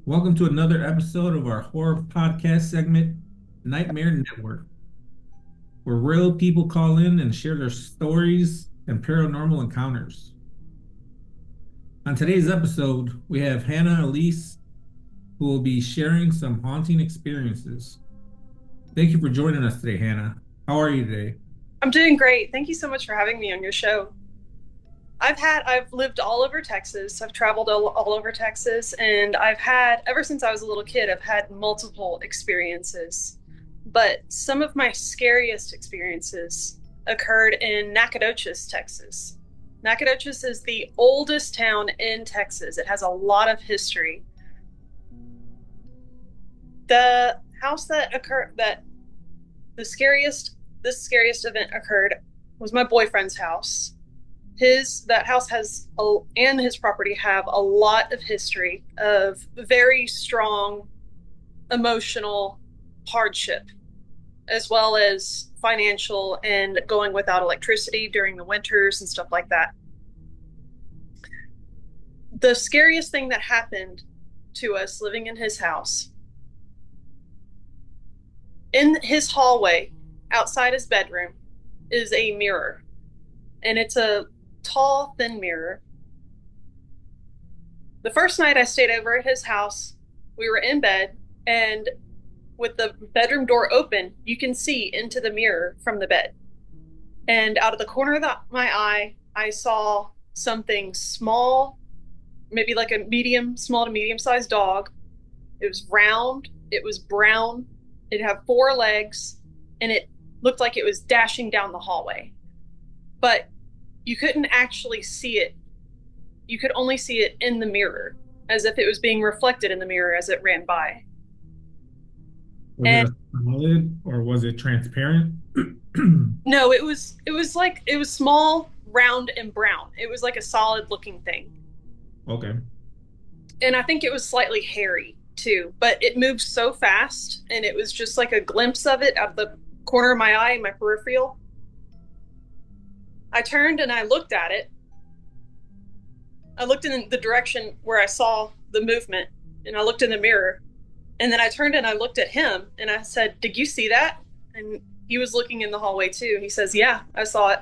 Welcome to another episode of our horror podcast segment, Nightmare Network, where real people call in and share their stories and paranormal encounters. On today's episode, we have Hanna and Elyse, who will be sharing some haunting experiences. Thank you for joining us today, Hanna. How are you today? I'm doing great. Thank you so much for having me on your show. I've lived all over Texas. I've traveled all over Texas, and ever since I was a little kid, I've had multiple experiences. But some of my scariest experiences occurred in Nacogdoches, Texas. Nacogdoches is the oldest town in Texas. It has a lot of history. The house that occurred that the scariest this scariest event occurred was my boyfriend's house. His that house has and his property have a lot of history of very strong emotional hardship, as well as financial and going without electricity during the winters and stuff like that. The scariest thing that happened to us living in his house, in his hallway outside his bedroom, is a mirror, and it's a tall, thin mirror. The first night I stayed over at his house, we were in bed, and with the bedroom door open, you can see into the mirror from the bed. And out of the corner of my eye, I saw something small, maybe like a small to medium sized dog. It was round, it was brown, it had four legs, and it looked like it was dashing down the hallway. But you couldn't actually see it. You could only see it in the mirror, as if it was being reflected in the mirror as it ran by. Was it And a solid or was it transparent? no, it was small, round, and brown. It was like a solid looking thing. Okay. And I think it was slightly hairy too, but it moved so fast, and it was just like a glimpse of it out of the corner of my eye, my peripheral. I turned and I looked at it. I looked in the direction where I saw the movement, and I looked in the mirror. And then I turned and I looked at him and I said, "Did you see that?" And he was looking in the hallway too. He says, "Yeah, I saw it."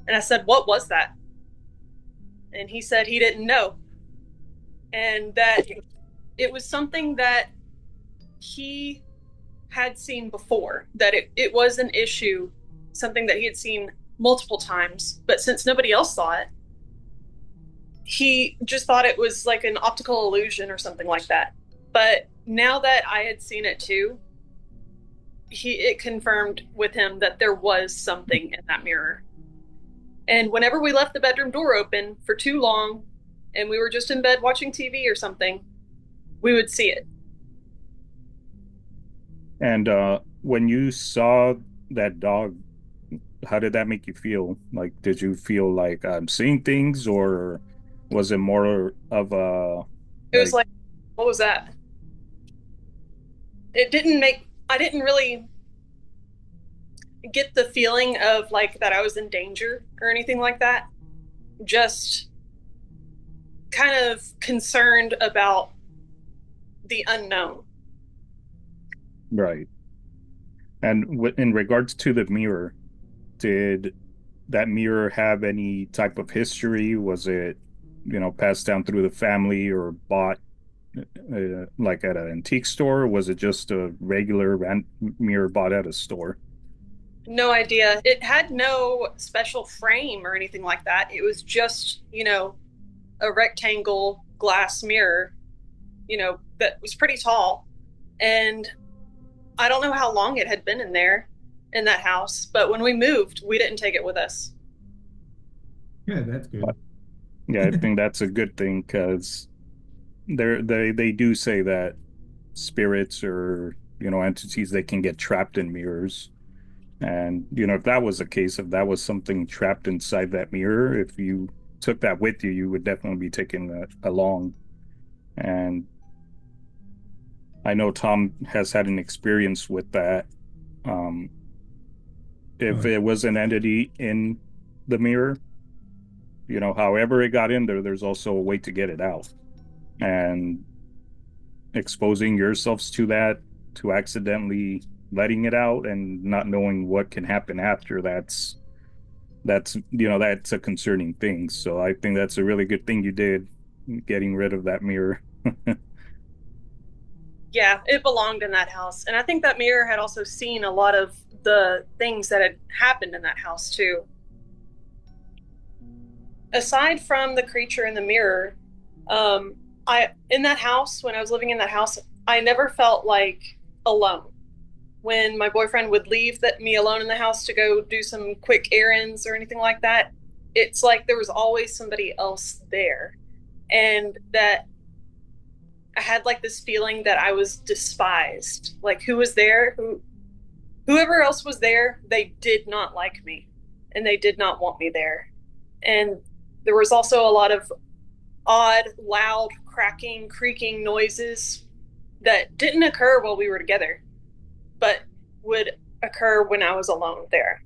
And I said, "What was that?" And he said he didn't know. And that it was something that he had seen before, that it was an issue, something that he had seen multiple times. But since nobody else saw it, he just thought it was like an optical illusion or something like that. But now that I had seen it too, it confirmed with him that there was something in that mirror. And whenever we left the bedroom door open for too long and we were just in bed watching TV or something, we would see it. And when you saw that dog, how did that make you feel? Like, did you feel like I'm seeing things, or was it more of a It was like, like, what was that? I didn't really get the feeling of like that I was in danger or anything like that. Just kind of concerned about the unknown. right? And in regards to the mirror, did that mirror have any type of history? Was it, passed down through the family or bought like at an antique store? Or was it just a regular mirror bought at a store? No idea. It had no special frame or anything like that. It was just, a rectangle glass mirror, that was pretty tall. And I don't know how long it had been in there in that house, but when we moved, we didn't take it with us. Yeah, that's good. But yeah, I think that's a good thing because they do say that spirits or entities, they can get trapped in mirrors. And if that was the case, if that was something trapped inside that mirror, if you took that with you, you would definitely be taking that along. And I know Tom has had an experience with that. If Uh, it was an entity in the mirror. however it got in there, there's also a way to get it out. And exposing yourselves to that, to accidentally letting it out and not knowing what can happen after, that's a concerning thing. So I think that's a really good thing you did, getting rid of that mirror. Yeah, it belonged in that house. And I think that mirror had also seen a lot of the things that had happened in that house too. Aside from the creature in the mirror, um, I in that house, when I was living in that house, I never felt like alone. When my boyfriend would leave me alone in the house to go do some quick errands or anything like that, it's like there was always somebody else there. And that I had like this feeling that I was despised. Like who was there, whoever else was there, they did not like me and they did not want me there. And there was also a lot of odd, loud, cracking, creaking noises that didn't occur while we were together, but would occur when I was alone there.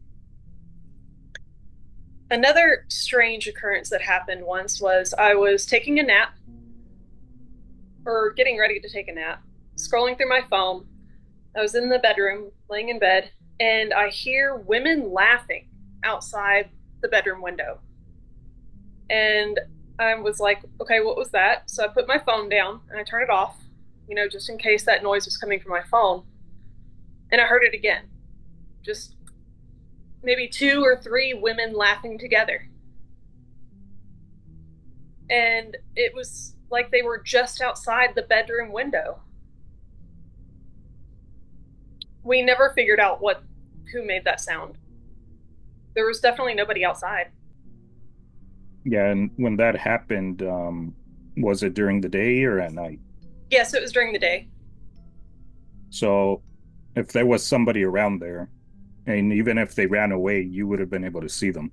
Another strange occurrence that happened once was I was taking a nap or getting ready to take a nap, scrolling through my phone. I was in the bedroom, laying in bed, and I hear women laughing outside the bedroom window. And I was like, okay, what was that? So I put my phone down and I turned it off, just in case that noise was coming from my phone. And I heard it again. Just maybe two or three women laughing together. And it was like they were just outside the bedroom window. We never figured out who made that sound. There was definitely nobody outside. Yeah, and when that happened, was it during the day or at night? Yes, it was during the day. So if there was somebody around there, and even if they ran away, you would have been able to see them.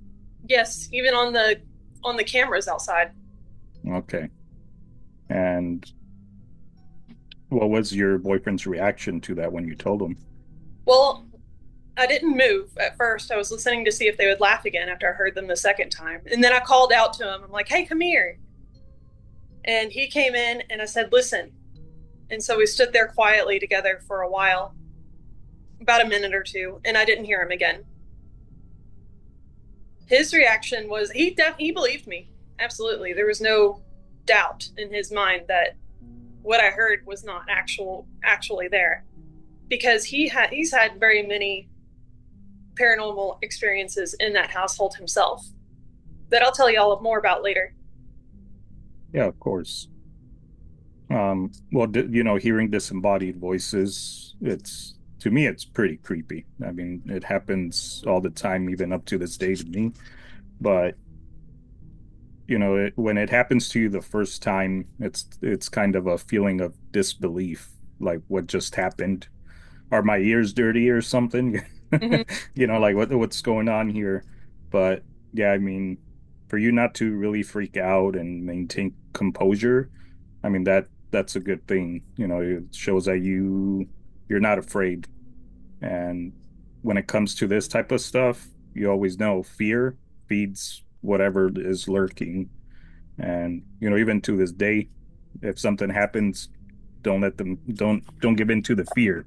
Yes, even on the cameras outside. Okay. And what was your boyfriend's reaction to that when you told him? Well, I didn't move at first. I was listening to see if they would laugh again after I heard them the second time. And then I called out to him. I'm like, hey, come here. And he came in and I said, listen. And so we stood there quietly together for a while, about a minute or two, and I didn't hear him again. His reaction was he believed me. Absolutely. There was no doubt in his mind that what I heard was not actually there, because he's had very many paranormal experiences in that household himself that I'll tell you all more about later. Yeah, of course. Well, hearing disembodied voices, it's to me, it's pretty creepy. I mean, it happens all the time, even up to this day to me. But when it happens to you the first time, it's kind of a feeling of disbelief, like what just happened. Are my ears dirty or something? Mm-hmm. Like what's going on here? But yeah, I mean, for you not to really freak out and maintain composure, I mean that's a good thing. It shows that you're not afraid. And when it comes to this type of stuff, you always know fear feeds whatever is lurking. And even to this day, if something happens, don't give in to the fear.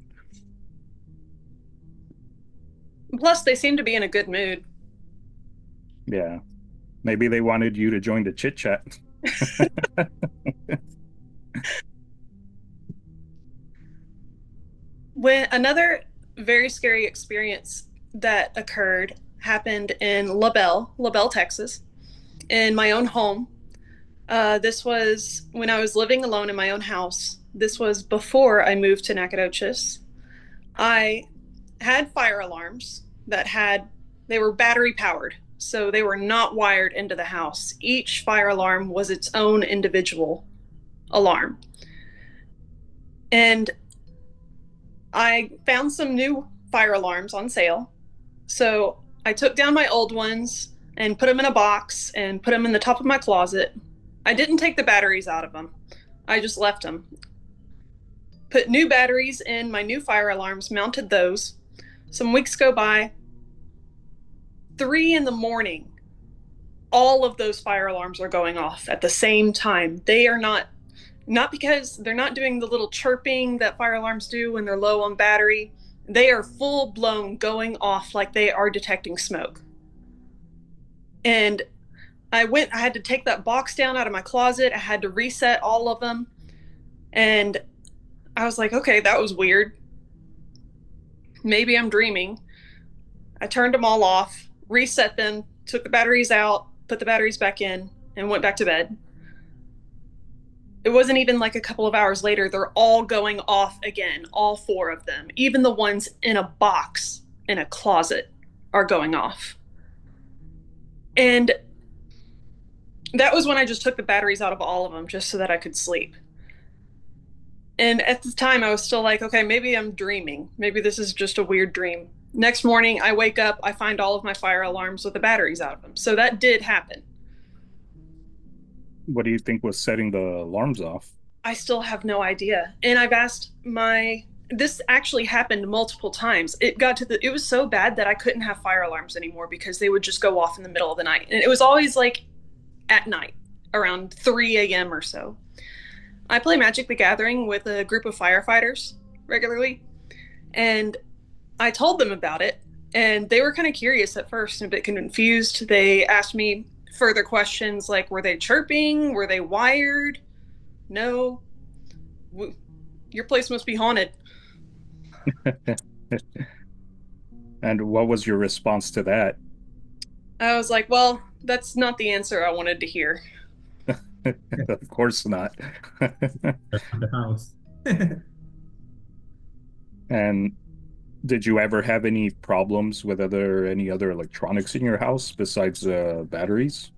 Plus, they seem to be in a good mood. Yeah. Maybe they wanted you to join the chit chat. When another very scary experience that occurred happened in LaBelle, Texas, in my own home. This was when I was living alone in my own house. This was before I moved to Nacogdoches. I had fire alarms they were battery powered, so they were not wired into the house. Each fire alarm was its own individual alarm. And I found some new fire alarms on sale. So I took down my old ones and put them in a box and put them in the top of my closet. I didn't take the batteries out of them. I just left them. Put new batteries in my new fire alarms, mounted those. Some weeks go by. 3 in the morning, all of those fire alarms are going off at the same time. They are not because they're not doing the little chirping that fire alarms do when they're low on battery. They are full blown going off like they are detecting smoke. And I had to take that box down out of my closet. I had to reset all of them. And I was like, okay, that was weird. Maybe I'm dreaming. I turned them all off, reset them, took the batteries out, put the batteries back in, and went back to bed. It wasn't even like a couple of hours later, they're all going off again, all four of them. Even the ones in a box in a closet are going off. And that was when I just took the batteries out of all of them just so that I could sleep. And at the time, I was still like, okay, maybe I'm dreaming. Maybe this is just a weird dream. Next morning, I wake up, I find all of my fire alarms with the batteries out of them. So that did happen. What do you think was setting the alarms off? I still have no idea. And I've asked this actually happened multiple times. It was so bad that I couldn't have fire alarms anymore because they would just go off in the middle of the night. And it was always like at night, around 3 a.m. or so. I play Magic the Gathering with a group of firefighters regularly, and I told them about it, and they were kind of curious at first and a bit confused. They asked me further questions like, were they chirping? Were they wired? No. Your place must be haunted. And what was your response to that? I was like, well, that's not the answer I wanted to hear. Of course not. The house. And did you ever have any problems with any other electronics in your house besides batteries?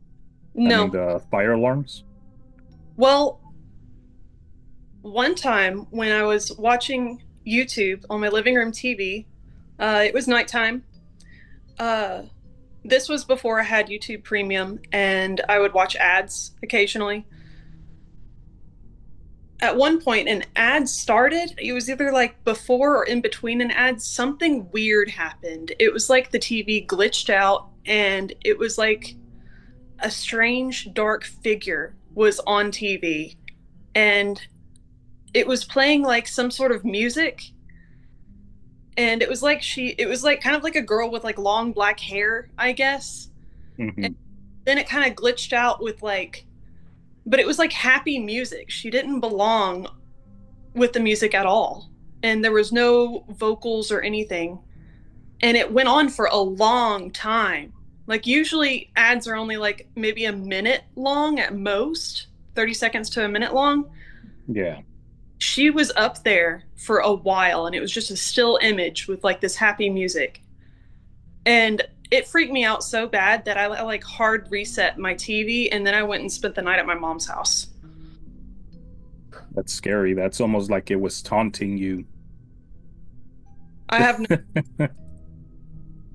I mean, No. the fire alarms? Well, one time when I was watching YouTube on my living room TV, it was nighttime. Uh, this was before I had YouTube Premium, and I would watch ads occasionally. At one point, an ad started. It was either like before or in between an ad. Something weird happened. It was like the TV glitched out, and it was like a strange, dark figure was on TV, and it was playing like some sort of music. And it was like kind of like a girl with like long black hair, I guess. And Hmm. then it kind of glitched out with like, but it was like happy music. She didn't belong with the music at all. And there was no vocals or anything. And it went on for a long time. Like usually ads are only like maybe a minute long at most, 30 seconds to a minute long. Yeah, She was up there for a while and it was just a still image with like this happy music. And it freaked me out so bad that I like hard reset my TV and then I went and spent the night at my mom's house. that's scary. That's almost like it was taunting you. I have no,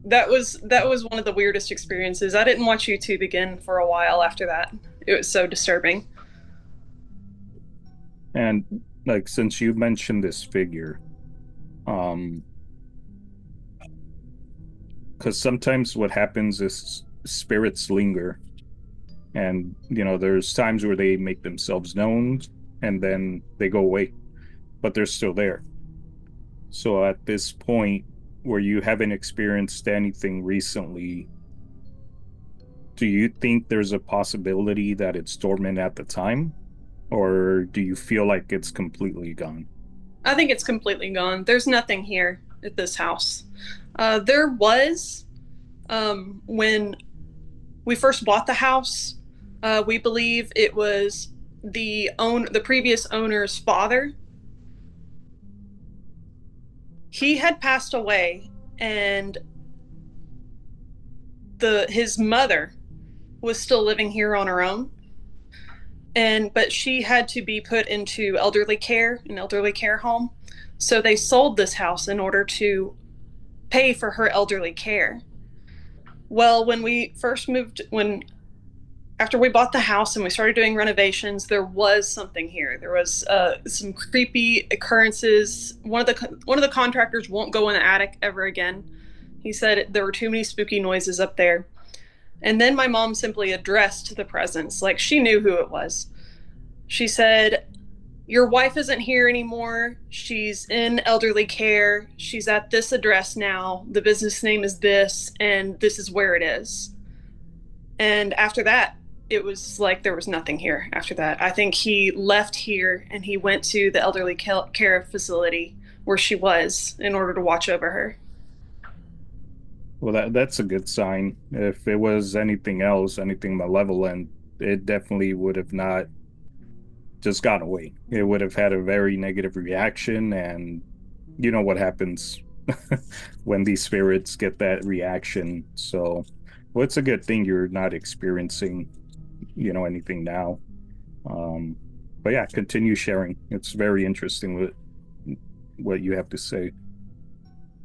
that was one of the weirdest experiences. I didn't watch YouTube again for a while after that. It was so disturbing. And like since you mentioned this figure, um, because sometimes what happens is spirits linger, and there's times where they make themselves known, and then they go away, but they're still there. So at this point, where you haven't experienced anything recently, do you think there's a possibility that it's dormant at the time, or do you feel like it's completely gone? I think it's completely gone. There's nothing here at this house. There was when we first bought the house. We believe it was the previous owner's father. He had passed away, and the his mother was still living here on her own. And but she had to be put into an elderly care home. So they sold this house in order to pay for her elderly care. Well, when we first moved, when after we bought the house and we started doing renovations, there was something here. There was some creepy occurrences. One of the contractors won't go in the attic ever again. He said there were too many spooky noises up there. And then my mom simply addressed the presence, like she knew who it was. She said, "Your wife isn't here anymore. She's in elderly care. She's at this address now. The business name is this, and this is where it is." And after that, it was like there was nothing here after that. I think he left here and he went to the elderly care facility where she was in order to watch over her. Well, that's a good sign. If it was anything else, anything malevolent, it definitely would have not just gone away. It would have had a very negative reaction, and you know what happens when these spirits get that reaction. So, well, it's a good thing you're not experiencing, anything now. Um, but yeah, continue sharing. It's very interesting what you have to say.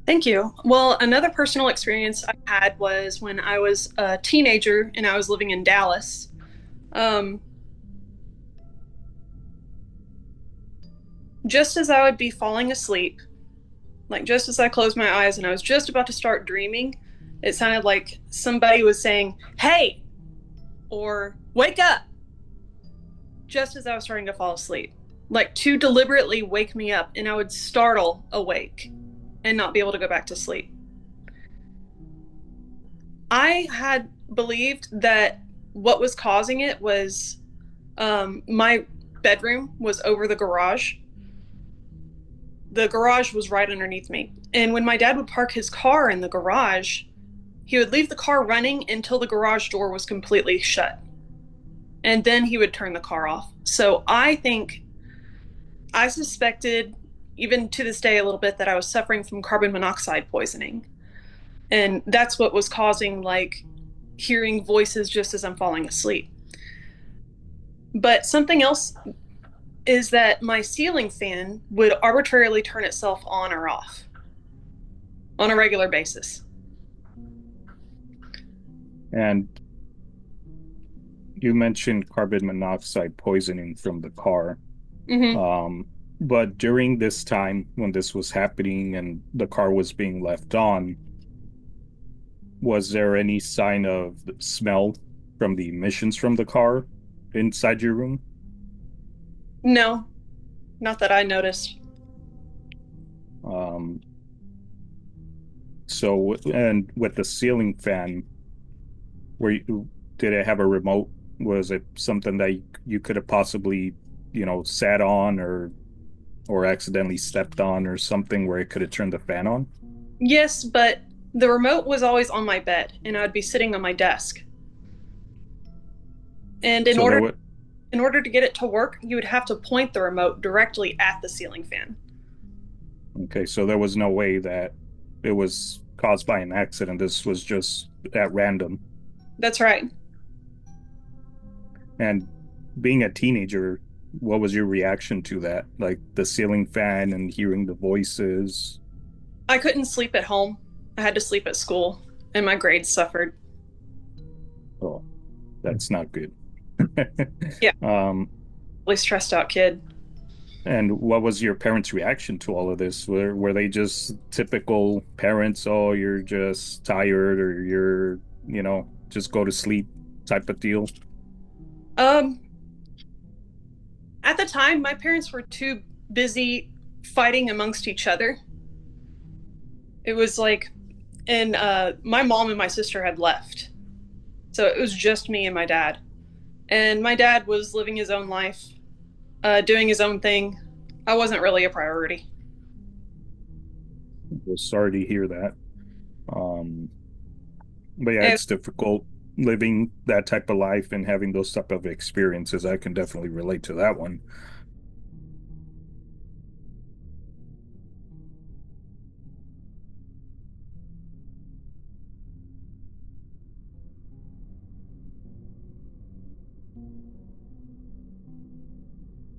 Thank you. Well, another personal experience I had was when I was a teenager and I was living in Dallas. Um, just as I would be falling asleep, like just as I closed my eyes and I was just about to start dreaming, it sounded like somebody was saying, "Hey," or "Wake up," just as I was starting to fall asleep, like to deliberately wake me up, and I would startle awake and not be able to go back to sleep. I had believed that what was causing it was my bedroom was over the garage. The garage was right underneath me. And when my dad would park his car in the garage, he would leave the car running until the garage door was completely shut. And then he would turn the car off. So I suspected, even to this day, a little bit that I was suffering from carbon monoxide poisoning. And that's what was causing, like, hearing voices just as I'm falling asleep. But something else is that my ceiling fan would arbitrarily turn itself on or off on a regular basis. And you mentioned carbon monoxide poisoning from the car. Mm-hmm. Um, but during this time when this was happening and the car was being left on, was there any sign of smell from the emissions from the car inside your room? No, not that I noticed. Um, so, and with the ceiling fan, did it have a remote? Was it something that you could have possibly, sat on or accidentally stepped on or something where it could have turned the fan on? Yes, but the remote was always on my bed and I'd be sitting on my desk. And So there was in order to get it to work, you would have to point the remote directly at the ceiling fan. okay, so there was no way that it was caused by an accident. This was just at random. That's right. And being a teenager, what was your reaction to that? Like the ceiling fan and hearing the voices? I couldn't sleep at home. I had to sleep at school and my grades suffered. Oh, that's not good. Yeah, Um, really stressed out kid. and what was your parents' reaction to all of this? Were they just typical parents, oh, you're just tired or just go to sleep type of deal? Um, at the time, my parents were too busy fighting amongst each other. It was like, and my mom and my sister had left. So it was just me and my dad. And my dad was living his own life, doing his own thing. I wasn't really a priority. Well, sorry to hear that. Um, but yeah, And it's difficult living that type of life and having those type of experiences. I can definitely relate to that one.